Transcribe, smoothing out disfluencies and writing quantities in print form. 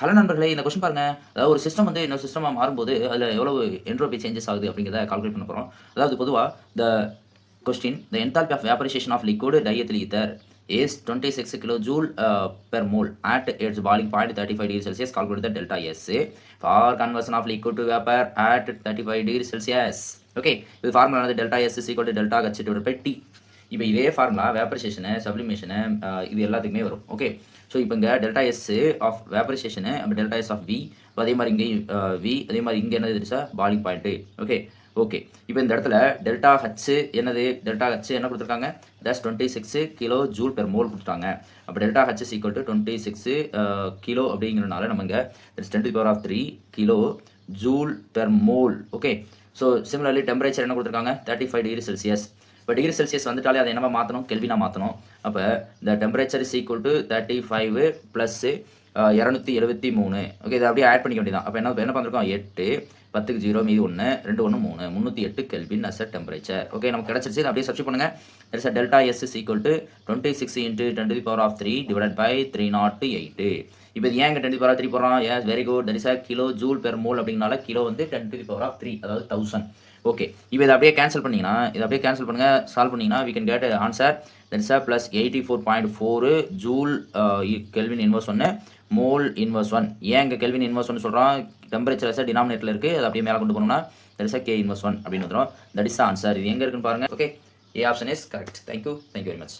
Hello நண்பர்களே! இந்த question பாருங்க. அதாவது ஒரு சிஸ்டம் வந்து இன்னொரு சிஸ்டமா மாறும்போது, அதில எவ்வளவு என்ட்ரோபி சேஞ்சஸ் ஆகுது அப்படிங்கிறத கால்குலேட் பண்ண போறோம். அதாவது பொதுவா the question the enthalpy of vaporisation of liquid டயethylene ether is 26 kilojoule per mole at its boiling point 35 degree Celsius. Calculate the delta S for conversion of liquid to vapour at 35 degree Celsius. Okay. இது formula வந்து delta S is equal to delta H divided by T. இப்போ இதே formula வேப்பரைசேஷனு, சப்லிமேஷனு இது எல்லாத்துக்குமே வரும். Okay. So இப்போ இங்கே delta yes of வேப்பரைசேஷனு அப்போ டெல்டா எஸ் ஆஃப் வி, அதே மாதிரி இங்கேயும் வி, அதே மாதிரி இங்கே என்னது இருந்துச்சா பாலிங் பாயிண்ட்டு. Okay okay. இப்போ இந்த இடத்துல டெல்டா ஹச் என்னது, டெல்டா ஹச் என்ன கொடுத்துருக்காங்க, that's 26 kilo joule per mole கொடுத்துட்டாங்க. அப்போ delta H is equal to 26 kilo அப்படிங்கிறனால நம்ம இங்கே that's 10⁻³ kilo joule per mole. Okay. So similarly temperature என்ன கொடுத்துருக்காங்க, 35 டிகிரி செல்சியஸ். இப்போ டிகிரி செல்சியஸ் வந்துட்டாலே அதை என்னவா மாற்றணும், கெல்வினா மாற்றணும். அப்போ இந்த temperature is equal to 35 plus 273. Okay, இதை அப்படியே ஆட் பண்ணிக்க வேண்டியதான். அப்போ என்ன பண்ணிருக்கோம், 8 10க்கு 0 மீதி 1 2 1 3 308 kelvin as a temperature. Okay, நமக்கு கிடச்சிருச்சு. அப்படியே சப்ஸ்டிட் பண்ணுங்க. It's delta S is equal to 26 × 10⁻³ divided by 308. இப்போ இது ஏன் 10⁻³ போடுறோம், yes very good, that is a kilo joule per mole அப்படிங்கனால கிலோ வந்து 10⁻³ அதாவது 1000. ஓகே, இப்போ இதை அப்படியே கேன்சல் பண்ணிங்கன்னா, இதை அப்படியே கேன்சல் பண்ணுங்கள், சால்வ் பண்ணிங்கன்னா we can get answer that is plus 84.4 joule kelvin inverse 1 mole inverse 1. ஏன் இங்கே கெல்வின் இன்வர்ஸ் 1 சொல்கிறோம், டெம்பரேச்சர் டினாமினேட்டரில் இருக்குது, அதை அப்படியே மேலே கொண்டு போனோம்னா தட் இஸ் கே இன்வர்ஸ் 1 அப்படின்னு வந்துடும். That is answer. இது எங்கே இருக்குன்னு பாருங்கள். Okay, A option is correct. Thank you very much.